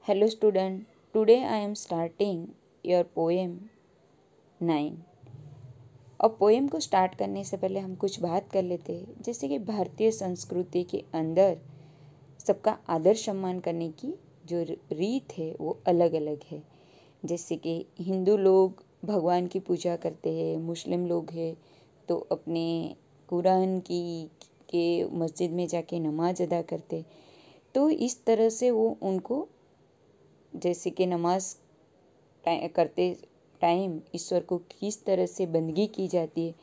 Hello student, today I am starting your poem 9। अब poem को start करने से पहले हम कुछ बात कर लेते हैं, जैसे कि भारतीय संस्कृति के अंदर सबका आदर सम्मान करने की जो रीत है वो अलग अलग है। जैसे कि हिंदू लोग भगवान की पूजा करते हैं, मुस्लिम लोग हैं तो अपने कुरान की के मस्जिद में जाके नमाज अदा करते। तो इस तरह से वो उनको जैसे कि नमाज करते टाइम ईश्वर को किस तरह से बंदगी की जाती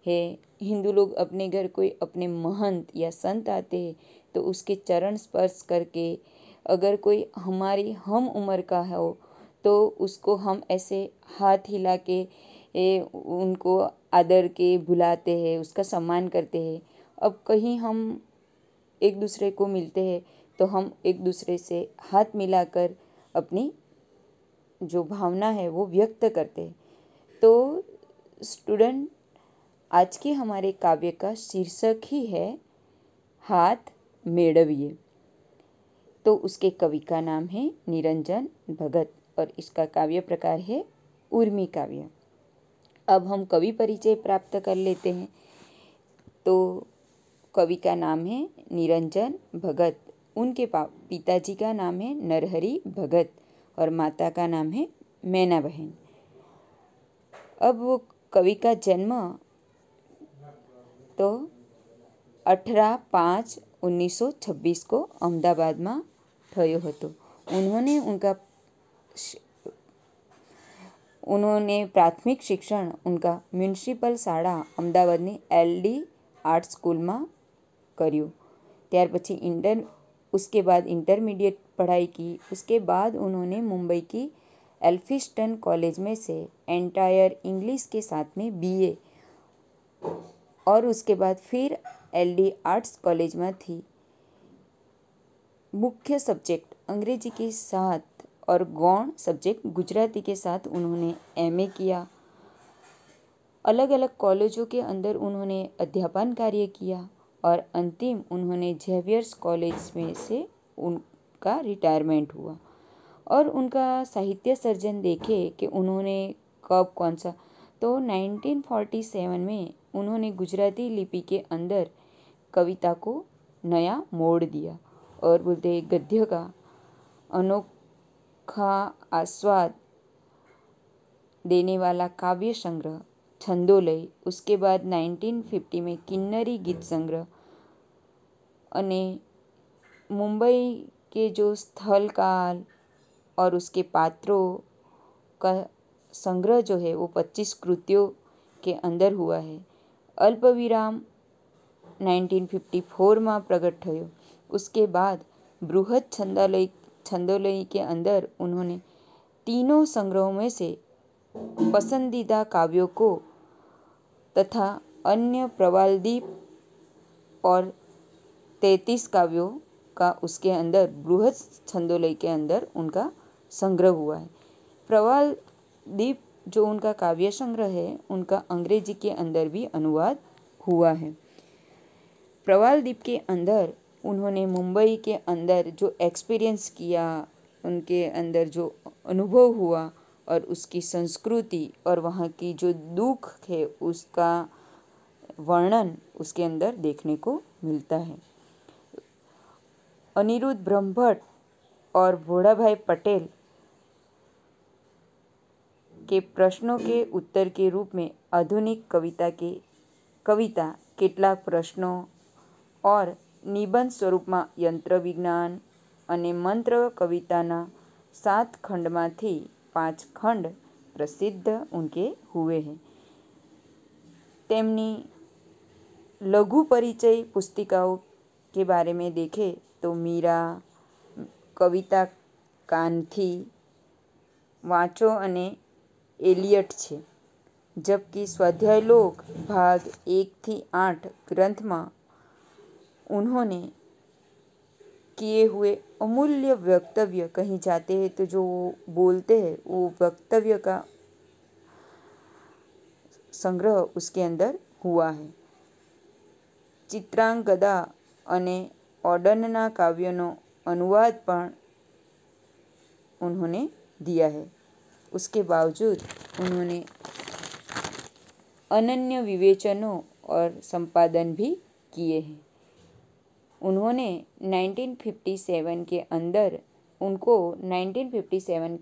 है। हिंदू लोग अपने घर कोई अपने महंत या संत आते हैं तो उसके चरण स्पर्श करके, अगर कोई हमारी हम उम्र का हो तो उसको हम ऐसे हाथ हिला के उनको आदर के बुलाते हैं, उसका सम्मान करते हैं। अब कहीं हम एक दूसरे को मिलते हैं तो हम एक दूसरे से हाथ मिलाकर अपनी जो भावना है वो व्यक्त करते हैं। तो स्टूडेंट, आज के हमारे काव्य का शीर्षक ही है हाथ मेड़विए। तो उसके कवि का नाम है निरंजन भगत और इसका काव्य प्रकार है उर्मी काव्य। अब हम कवि परिचय प्राप्त कर लेते हैं। तो कवि का नाम है निरंजन भगत, उनके पिताजी का नाम है नरहरि भगत और माता का नाम है मैना बहन। अब वो कवि का जन्म तो 18/5/1926 को अहमदाबाद में थयो हतो। उन्होंने प्राथमिक शिक्षण उनका म्युनिसिपल शाळा अमदावादनी LD आर्ट स्कूल में कर्યું। ત્યાર પછી उसके बाद इंटरमीडिएट पढ़ाई की। उसके बाद उन्होंने मुंबई की एल्फिस्टन कॉलेज में से एंटायर इंग्लिश के साथ में BA और उसके बाद फिर LD आर्ट्स कॉलेज में थी। मुख्य सब्जेक्ट अंग्रेजी के साथ और गौण सब्जेक्ट गुजराती के साथ उन्होंने MA किया। अलग अलग कॉलेजों के अंदर उन्होंने अध्यापन कार्य किया और अंतिम उन्होंने जेवियर्स कॉलेज में से उनका रिटायरमेंट हुआ। और उनका साहित्य सर्जन देखे कि उन्होंने कब कौन सा, तो 1947 में उन्होंने गुजराती लिपि के अंदर कविता को नया मोड़ दिया और बोलते हैं गद्य का अनोखा आस्वाद देने वाला काव्य संग्रह छंदोलय। उसके बाद 1950 में किन्नरी गीत संग्रह अने मुंबई के जो स्थल काल और उसके पात्रों का संग्रह जो है वो 25 कृतियों के अंदर हुआ है। अल्प विराम 1954 में प्रकट थयो। उसके बाद बृहद छंदोलय के अंदर उन्होंने तीनों संग्रहों में से पसंदीदा काव्यों को तथा अन्य प्रवालदीप और 33 काव्यों का उसके अंदर बृहद छंदोलय के अंदर उनका संग्रह हुआ है। प्रवालदीप जो उनका काव्य संग्रह है उनका अंग्रेजी के अंदर भी अनुवाद हुआ है। प्रवालदीप के अंदर उन्होंने मुंबई के अंदर जो एक्सपीरियंस किया, उनके अंदर जो अनुभव हुआ और उसकी संस्कृति और वहाँ की जो दुख है उसका वर्णन उसके अंदर देखने को मिलता है। अनिरुद्ध ब्रह्मभट्ट और भोड़ाभाई पटेल के प्रश्नों के उत्तर के रूप में आधुनिक कविता કેટલાક प्रश्नों और निबंध स्वरूप में यंत्र विज्ञान અને मंत्र कविताना 7 खंडमांथी 5 खंड प्रसिद्ध उनके हुए हैं। तेमनी लघु परिचय पुस्तिकाओं के बारे में देखें तो मीरा, कविता कांथी, वाँचो अने एलियट छे। जबकि स्वाध्याय लोक भाग 1 થી 8 ग्रंथ में उन्होंने किए हुए अमूल्य वक्तव्य, कहीं जाते हैं तो जो बोलते हैं वो वक्तव्य का संग्रह उसके अंदर हुआ है। चित्रांगदा अने ओडनना काव्यनो अनुवाद पण उन्होंने दिया है। उसके बावजूद उन्होंने अनन्य विवेचनों और संपादन भी किए हैं। उन्होंने 1957 के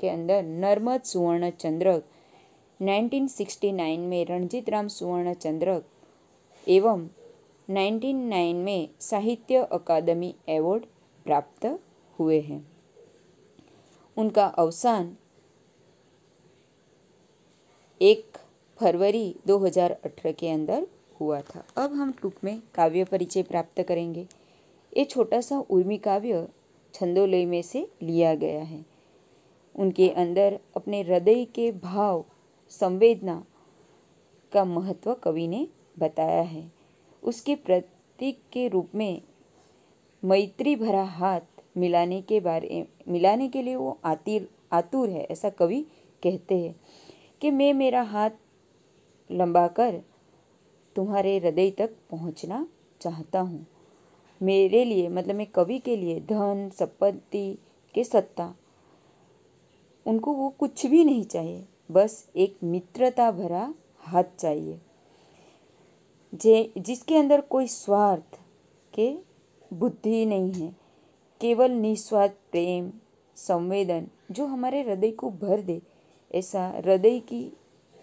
अंदर नर्मद सुवर्ण चंद्रक, 1969 में रणजीत राम सुवर्ण चंद्रक एवं 1999 में साहित्य अकादमी अवार्ड प्राप्त हुए हैं। उनका अवसान 1 फरवरी 2018 के अंदर हुआ था। अब हम टूक में काव्य परिचय प्राप्त करेंगे। ये छोटा सा उर्मी काव्य छंदोलय में से लिया गया है। उनके अंदर अपने हृदय के भाव, संवेदना का महत्व कवि ने बताया है। उसके प्रतीक के रूप में मैत्री भरा हाथ मिलाने के लिए वो आतुर है, ऐसा कवि कहते हैं कि मैं मेरा हाथ लंबाकर तुम्हारे हृदय तक पहुंचना चाहता हूँ। मेरे लिए, मतलब मैं कवि के लिए, धन संपत्ति के सत्ता, उनको वो कुछ भी नहीं चाहिए, बस एक मित्रता भरा हाथ चाहिए जिसके अंदर कोई स्वार्थ के बुद्धि नहीं है, केवल निस्वार्थ प्रेम, संवेदन जो हमारे हृदय को भर दे। ऐसा हृदय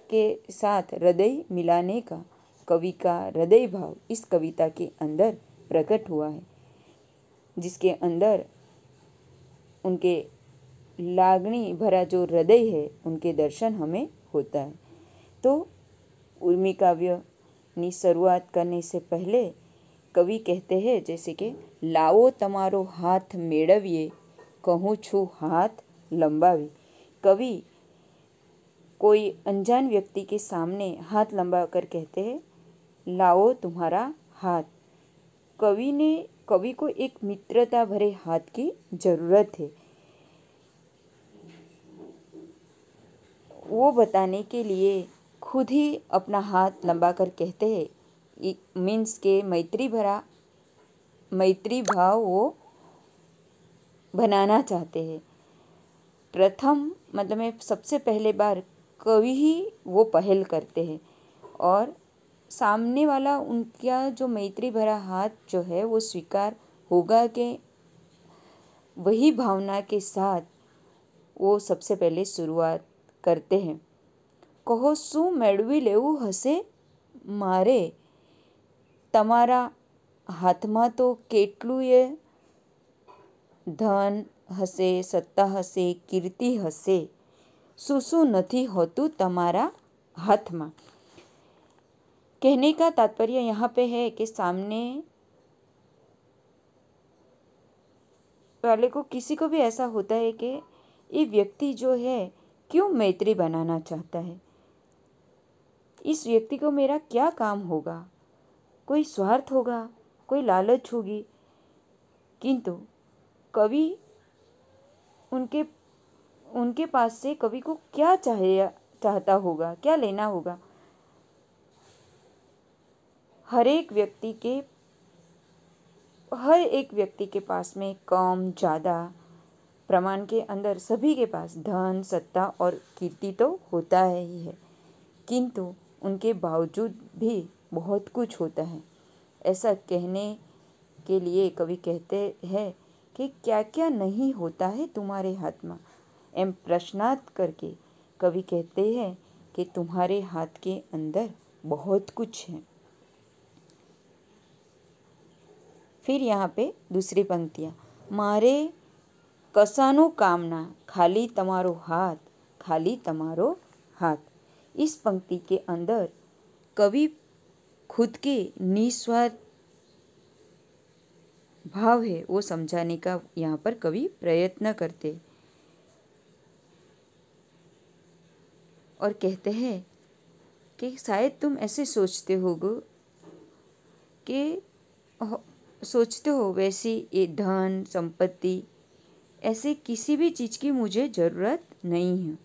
के साथ हृदय मिलाने का कवि का हृदय भाव इस कविता के अंदर प्रकट हुआ है, जिसके अंदर उनके लागणी भरा जो हृदय है उनके दर्शन हमें होता है। तो उर्मी काव्य ની શરૂઆત करने से पहले कवि कहते हैं, जैसे कि लाओ तमारो हाथ मेळवीए, कहूँ छू हाथ लंबावी। कवि कोई अनजान व्यक्ति के सामने हाथ लंबा कर कहते हैं, लाओ तुम्हारा हाथ। कवि को एक मित्रता भरे हाथ की जरूरत है। वो बताने के लिए खुद ही अपना हाथ लंबा कर कहते हैं, मीन्स के मैत्री भाव वो बनाना चाहते हैं। प्रथम, मतलब में सबसे पहले बार कवि ही वो पहल करते हैं और सामने वाला उनका जो मैत्री भरा हाथ जो है वो स्वीकार होगा कि वही भावना के साथ वो सबसे पहले शुरुआत करते हैं। કહો શું મેળવી લેવું હશે મારે, તમારા હાથમાં તો કેટલુંય ધન હશે, સત્તા હશે, કીર્તિ હશે, શું નથી હોતું તમારા हाथમાં। कहने का तात्पर्य यहाँ पे है कि सामने वाले को, किसी को भी ऐसा होता है कि ये व्यक्ति जो है क्यों मैत्री बनाना चाहता है, इस व्यक्ति को मेरा क्या काम होगा, कोई स्वार्थ होगा, कोई लालच होगी। किंतु कवि उनके पास से कवि को क्या चाहता होगा, क्या लेना होगा। हर एक व्यक्ति के पास में कम ज़्यादा प्रमाण के अंदर सभी के पास धन, सत्ता और कीर्ति तो होता ही है, किंतु उनके बावजूद भी बहुत कुछ होता है। ऐसा कहने के लिए कवि कहते हैं कि क्या क्या नहीं होता है तुम्हारे हाथ में, एम प्रश्नार्थ करके कवि कहते हैं कि तुम्हारे हाथ के अंदर बहुत कुछ है। फिर यहाँ पे दूसरी पंक्तियाँ, मारे कसानो कामना, खाली तमारो हाथ, खाली तमारो हाथ। इस पंक्ति के अंदर कवि खुद के निस्वार्थ भाव है वो समझाने का यहाँ पर कवि प्रयत्न करते और कहते हैं कि शायद तुम ऐसे सोचते हो वैसी ये धन संपत्ति ऐसे किसी भी चीज़ की मुझे ज़रूरत नहीं है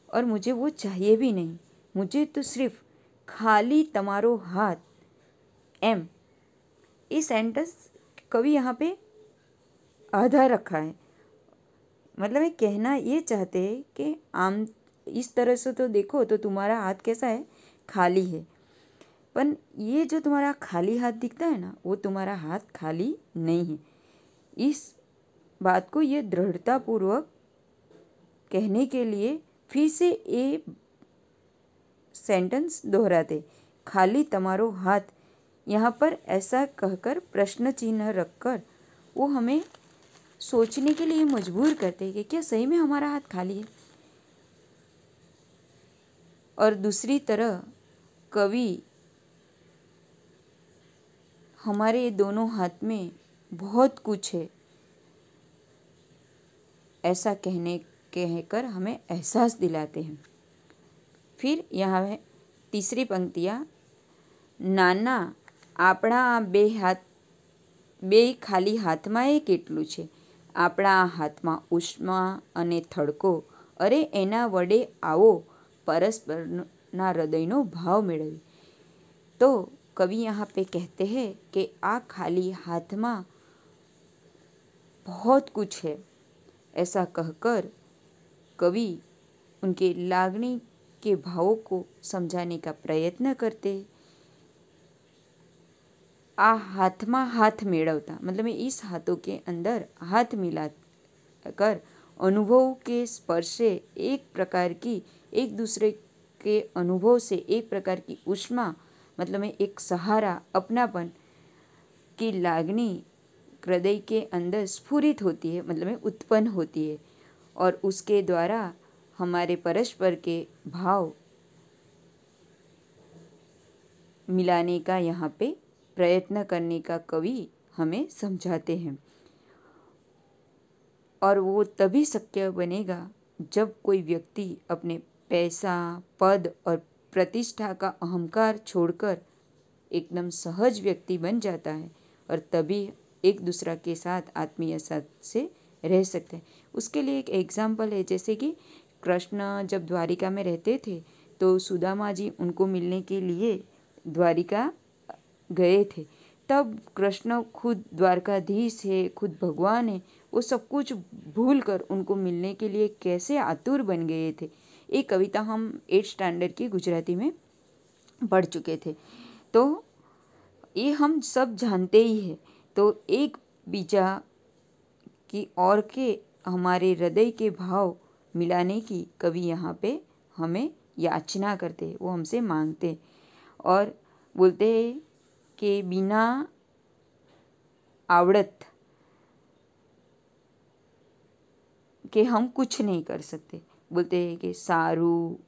और मुझे वो चाहिए भी नहीं। मुझे तो सिर्फ खाली तमारो हाथ, एम, इस सेंटेंस कवि यहाँ पे आधा रखा है। मतलब ये कहना ये चाहते हैं कि आम इस तरह से तो देखो तो तुम्हारा हाथ कैसा है, खाली है, पर ये जो तुम्हारा खाली हाथ दिखता है ना, वो तुम्हारा हाथ खाली नहीं है। इस बात को ये दृढ़तापूर्वक कहने के लिए फिर से ये सेंटेंस दोहराते, खाली तमारो हाथ। यहाँ पर ऐसा कहकर प्रश्न चिन्ह रखकर वो हमें सोचने के लिए मजबूर करते हैं कि क्या सही में हमारा हाथ खाली है। और दूसरी तरह कवि हमारे दोनों हाथ में बहुत कुछ है ऐसा कहकर हमें एहसास दिलाते हैं। फिर यहाँ है तीसरी पंक्तियाँ, નાના આપણા બે ખાલી હાથમાં એ કેટલું છે, આપણા હાથમાં ઉષ્મા અને થડકો, અરે એના વડે આવો પરસ્પરના હૃદયનો ભાવ મેળવી। तो कवि यहाँ पे कहते हैं कि आ खाली हाथ में बहुत कुछ है, ऐसा कहकर कवि उनके लागणी के भावों को समझाने का प्रयत्न करते। आ हाथ में हाथ मेड़वता मतलब इस हाथों के अंदर हाथ मिला कर अनुभव के स्पर्शे एक प्रकार की एक दूसरे के अनुभव से एक प्रकार की ऊष्मा मतलब में एक सहारा अपनापन की लागनी हृदय के अंदर स्फुरित होती है, मतलब में उत्पन्न होती है, और उसके द्वारा हमारे परस्पर के भाव मिलाने का यहाँ पे प्रयत्न करने का कवि हमें समझाते हैं। और वो तभी शक्य बनेगा जब कोई व्यक्ति अपने पैसा, पद और प्रतिष्ठा का अहंकार छोड़कर एकदम सहज व्यक्ति बन जाता है, और तभी एक दूसरा के साथ आत्मीय साथ से रह सकते हैं। उसके लिए एक एग्जाम्पल है, जैसे कि कृष्ण जब द्वारिका में रहते थे तो सुदामा जी उनको मिलने के लिए द्वारिका गए थे। तब कृष्ण खुद द्वारकाधीश है, खुद भगवान है, वो सब कुछ भूल कर उनको मिलने के लिए कैसे आतुर बन गए थे। ये कविता हम 8th स्टैंडर्ड की गुजराती में पढ़ चुके थे, तो ये हम सब जानते ही है। तो एक बीजा की ओर के हमारे हृदय के भाव मिलाने की कवि यहाँ पे हमें याचना करते, वो हमसे मांगते और बोलते हैं कि बिना आवड़त के हम कुछ नहीं कर सकते। बोलते हैं कि सारू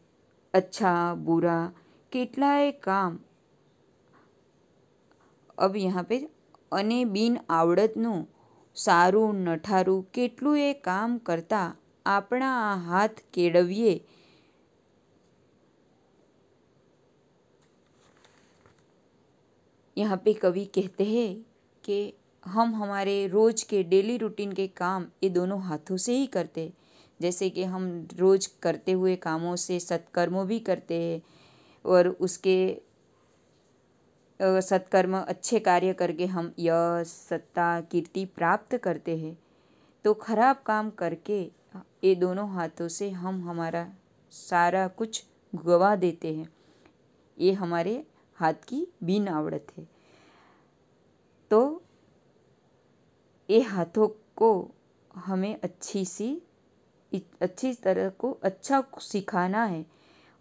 अच्छा बुरा કેટલાય કામ। अब यहाँ पे अने बिन आवड़तનું સારું નઠારું કેટલું એ કામ કરતા આપણા આ હાથ કેળવીએ। यहाँ पे कवि कहते हैं कि हम हमारे रोज़ के डेली रूटीन के काम ये दोनों हाथों से ही करते हैं। जैसे कि हम रोज़ करते हुए कामों से सत्कर्मों भी करते हैं, और उसके सत्कर्म अच्छे कार्य करके हम यश सत्ता कीर्ति प्राप्त करते हैं। तो खराब काम करके ये दोनों हाथों से हम हमारा सारा कुछ गवा देते हैं। ये हमारे हाथ की बिन आवड़त है। तो ये हाथों को हमें अच्छी तरह को अच्छा सिखाना है,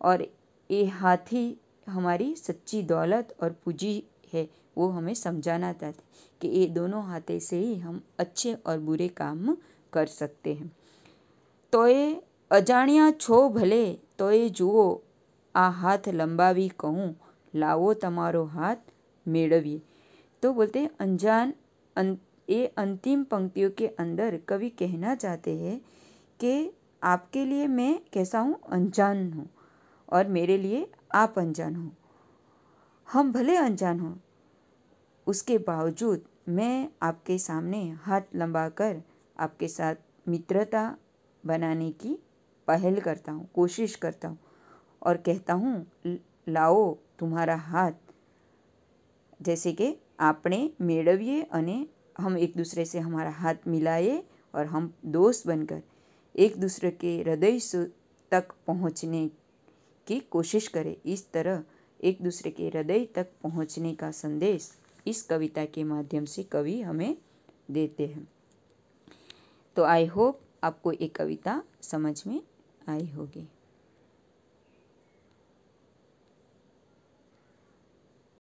और ये हाथ ही हमारी सच्ची दौलत और पूंजी है, वो हमें समझाना चाहते कि ये दोनों हाथे से ही हम अच्छे और बुरे काम कर सकते हैं। तो ये अजाण्या छो भले तो ये जुओ आ हाथ लंबावी कहूँ लावो तमारो हाथ मेड़विए। तो बोलते हैं अनजान ये अंतिम पंक्तियों के अंदर कवि कहना चाहते हैं कि आपके लिए मैं कैसा हूँ, अनजान हूँ, और मेरे लिए आप अनजान हो। हम भले अनजान हों, उसके बावजूद मैं आपके सामने हाथ लंबा कर आपके साथ मित्रता बनाने की पहल करता हूँ, कोशिश करता हूँ, और कहता हूँ लाओ तुम्हारा हाथ, जैसे कि आपने मेड़विए अने हम एक दूसरे से हमारा हाथ मिलाए और हम दोस्त बनकर एक दूसरे के हृदय तक पहुंचने की कोशिश करें। इस तरह एक दूसरे के हृदय तक पहुंचने का संदेश इस कविता के माध्यम से कवि हमें देते हैं। तो आई होप आपको ये कविता समझ में आई होगी।